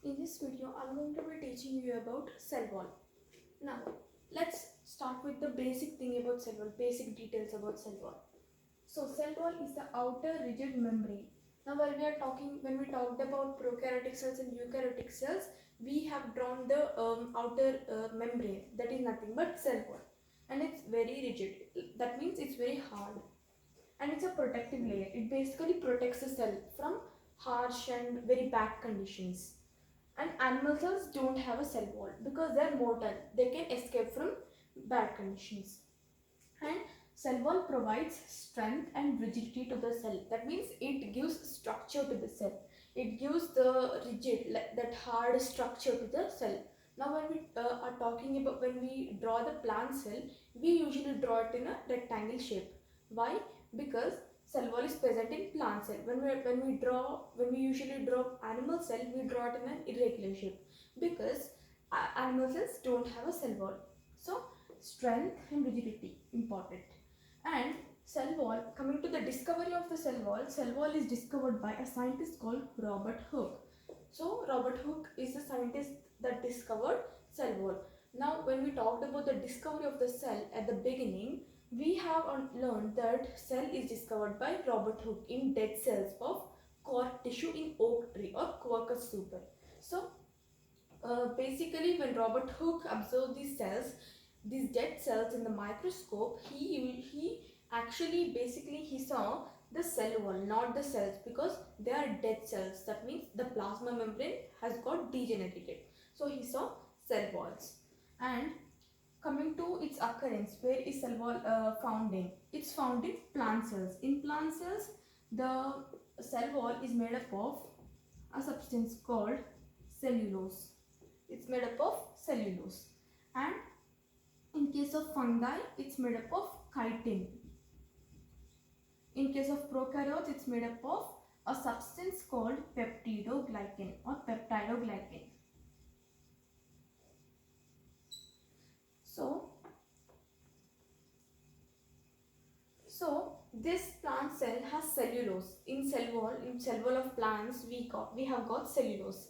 In this video, I'm going to be teaching you about cell wall. Now, let's start with the basic thing about cell wall, basic details about cell wall. So, cell wall is the outer rigid membrane. Now, when we talked about prokaryotic cells and eukaryotic cells, we have drawn the outer membrane, that is nothing but cell wall, and it's very rigid. That means it's very hard, and it's a protective layer. It basically protects the cell from harsh and very bad conditions. And animal cells don't have a cell wall because they're mortal. They can escape from bad conditions. And cell wall provides strength and rigidity to the cell. That means it gives structure to the cell. It gives the rigid, that hard structure to the cell. Now when we are talking about when we draw the plant cell, we usually draw it in a rectangle shape. Why? Because cell wall is present in plant cell. When we usually draw animal cell, we draw it in an irregular shape because animal cells don't have a cell wall. So strength and rigidity important. And cell wall, coming to the discovery of the cell wall is discovered by a scientist called Robert Hooke. So Robert Hooke is the scientist that discovered cell wall. Now when we talked about the discovery of the cell at the beginning, we have learned that cell is discovered by Robert Hooke in dead cells of cork tissue in oak tree or Quercus super. So basically when Robert Hooke observed these cells, these dead cells in the microscope, he actually basically he saw the cell wall, not the cells, because they are dead cells. That means the plasma membrane has got degenerated. So he saw cell walls. And coming to its occurrence, where is cell wall found in? It's found in plant cells. In plant cells, the cell wall is made up of a substance called cellulose. It's made up of cellulose. And in case of fungi, it's made up of chitin. In case of prokaryotes, it's made up of a substance called peptidoglycan or peptidoglycan. So this plant cell has cellulose. In cell wall of plants, we have got cellulose.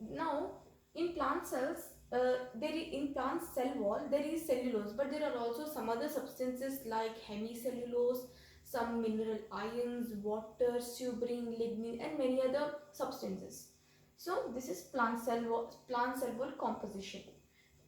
Now in plant cells, in plant cell wall there is cellulose, but there are also some other substances like hemicellulose, some mineral ions, water, suberin, lignin, and many other substances. So this is plant cell wall composition.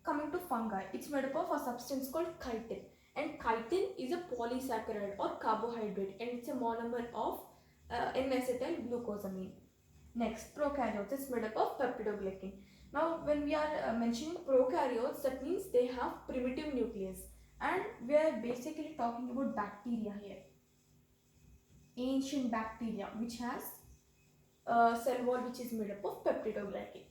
Coming to fungi, it's made up of a substance called chitin, and chitin is a polysaccharide or carbohydrate, and it's a monomer of N-acetyl glucosamine. Next, prokaryotes is made up of peptidoglycan. Now, when we are mentioning prokaryotes, that means they have primitive nucleus, and we are basically talking about bacteria here. Ancient bacteria which has cell wall which is made up of peptidoglycan.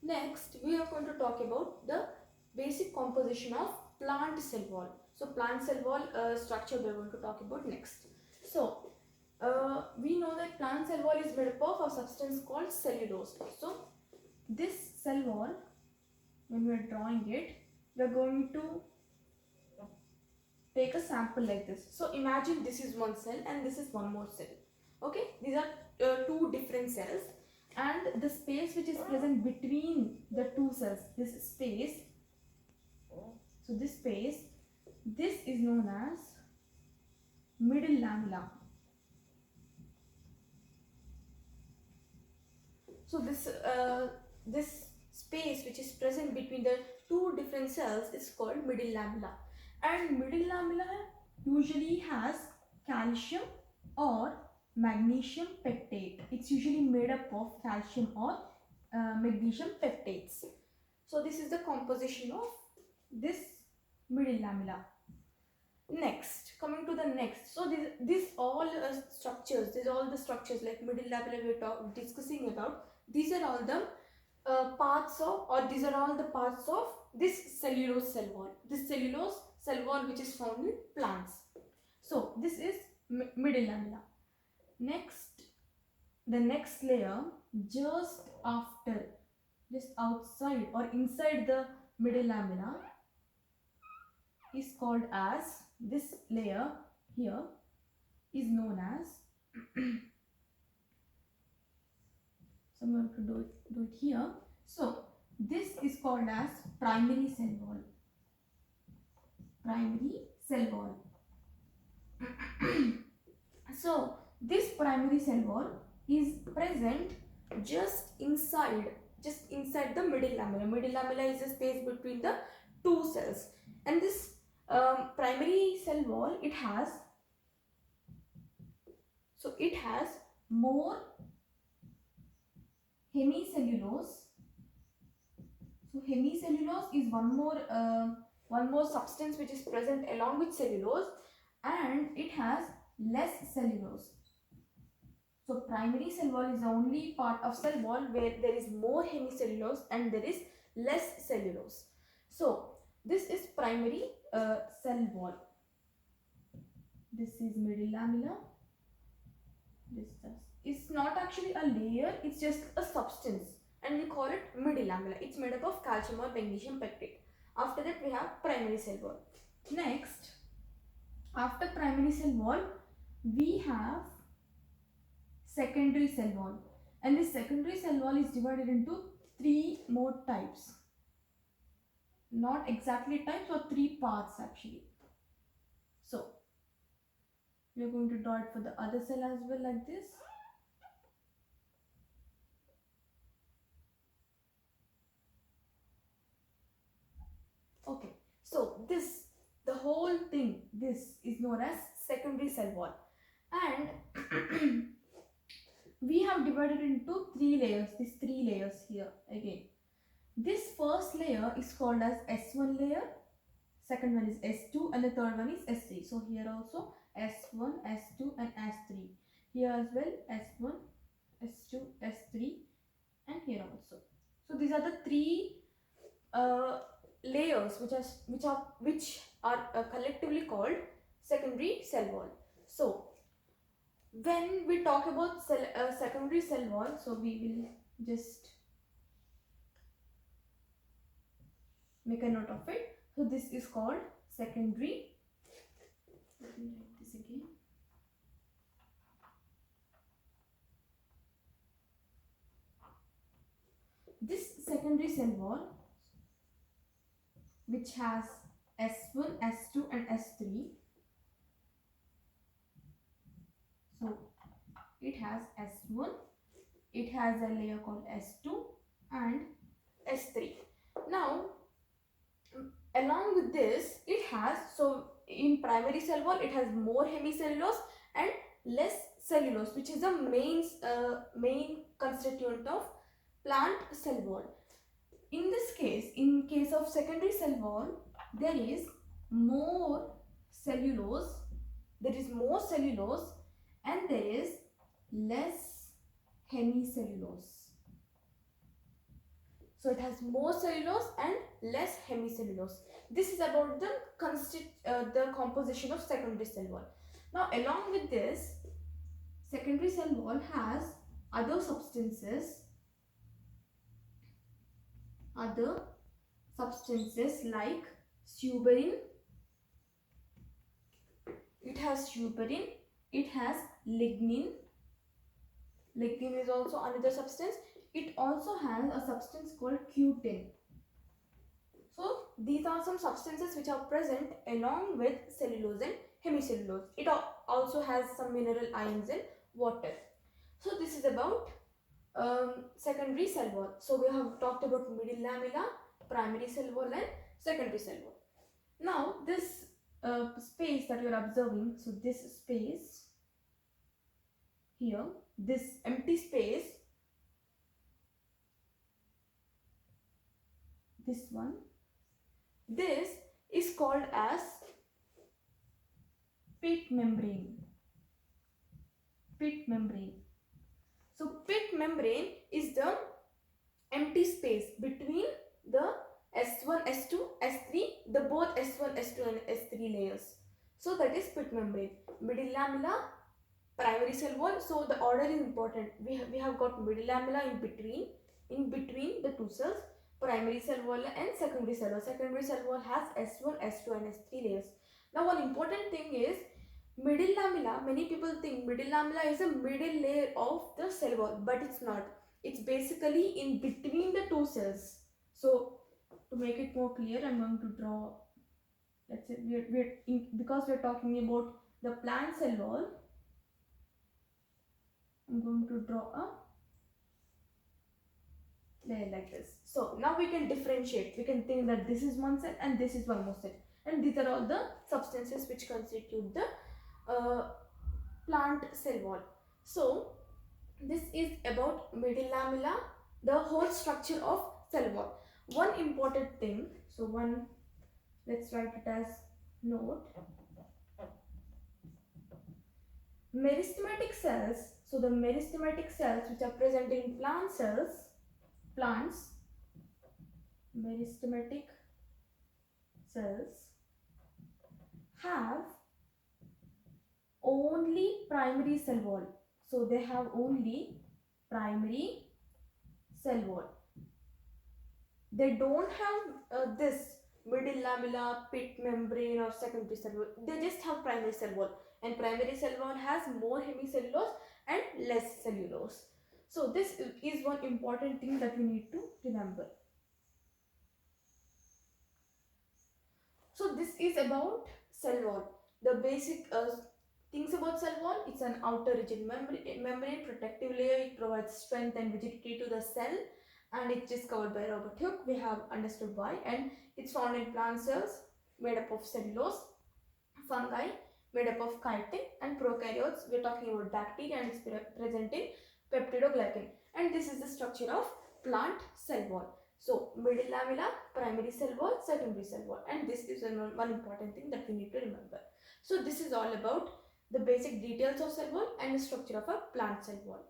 Next, we are going to talk about the basic composition of plant cell wall. So, plant cell wall structure we are going to talk about next. So, we know that plant cell wall is made up of a substance called cellulose. So this cell wall, when we are drawing it, we are going to take a sample like this. So imagine this is one cell and this is one more cell. Okay, these are two different cells, and the space which is present between the two cells, this space, so this space, this is known as middle lamella. So this space which is present between the two different cells is called middle lamella, and middle lamella usually has calcium or magnesium pectate. It's usually made up of calcium or magnesium pectates. So this is the composition of this middle lamella. Next, coming to the next. So these all structures, these all the structures like middle lamella we are discussing about. These are all the parts of, or these are all the parts of this cellulose cell wall. This cellulose cell wall which is found in plants. So this is middle lamella. Next, the next layer just after, just outside or inside the middle lamella is called as, this layer here is known as so I'm going to do it here. So this is called as primary cell wall. Primary cell wall. So this primary cell wall is present just inside the middle lamella. Middle lamella is a space between the two cells, and this primary cell wall, it has more hemicellulose. So hemicellulose is one more substance which is present along with cellulose, and it has less cellulose. So primary cell wall is the only part of cell wall where there is more hemicellulose and there is less cellulose. So this is primary cell wall. This is middle lamella. It's not actually a layer, it's just a substance, and we call it middle lamella. It's made up of calcium or magnesium pectate. After that we have primary cell wall. Next, after primary cell wall, we have secondary cell wall, and this secondary cell wall is divided into 3 more types. Not exactly types, or 3 parts actually. So we are going to draw it for the other cell as well, like this. Okay, so the whole thing, this is known as secondary cell wall, and we have divided into 3 layers. These 3 layers here again. This first layer is called as S1 layer, second one is S2, and the third one is S3. So here also S1, S2 and S3. Here as well S1, S2, S3, and here also. So these are the 3 layers which are collectively called secondary cell wall. So when we talk about secondary cell wall, so we will just make a note of it. So this is called secondary. Let me write this again. This secondary cell wall, which has S1, S2 and S3. So it has S1, it has a layer called S2 and S3. Now along with this, it has, so in primary cell wall it has more hemicellulose and less cellulose, which is the main constituent of plant cell wall. In this case, in case of secondary cell wall, there is more cellulose, and there is less hemicellulose. So it has more cellulose and less hemicellulose. This is about the composition of secondary cell wall. Now along with this, secondary cell wall has other substances like suberin. It has suberin, it has lignin. Lignin is also another substance. It also has a substance called Q10. So these are some substances which are present along with cellulose and hemicellulose. It also has some mineral ions and water. So this is about secondary cell wall. So we have talked about middle lamella, primary cell wall and secondary cell wall. Now this space that you are observing, so this space here, this empty space, this one, this is called as pit membrane. Pit membrane. So pit membrane is the empty space between the S1, S2, S3, the both S1, S2 and S3 layers. So that is pit membrane. Middle lamella, primary cell wall. So the order is important. We have got middle lamella in between the two cells, primary cell wall and secondary cell wall. Secondary cell wall has S1, S2 and S3 layers. Now one important thing is middle lamella. Many people think middle lamella is a middle layer of the cell wall, but it's not. It's basically in between the two cells. So to make it more clear, I'm going to draw, let's say because we're talking about the plant cell wall, I'm going to draw a layer like this. So now we can differentiate. We can think that this is one cell and this is one more cell, and these are all the substances which constitute the plant cell wall. So this is about middle lamella, the whole structure of cell wall. One important thing, let's write it as note. Meristematic cells, so the meristematic cells which are present in plants, meristematic cells have only primary cell wall. So they have only primary cell wall. They don't have this middle lamella, pit membrane or secondary cell wall. They just have primary cell wall, and primary cell wall has more hemicellulose and less cellulose. So this is one important thing that we need to remember. So this is about cell wall. The basic things about cell wall: it's an outer rigid membrane protective layer. It provides strength and rigidity to the cell, and it's just covered by Robert Hooke. We have understood why. And it's found in plant cells made up of cellulose, fungi made up of chitin, and prokaryotes, we're talking about bacteria, and it's present in peptidoglycan. And this is the structure of plant cell wall. So middle lamella, primary cell wall, secondary cell wall, and this is one important thing that we need to remember. So this is all about the basic details of cell wall and the structure of a plant cell wall.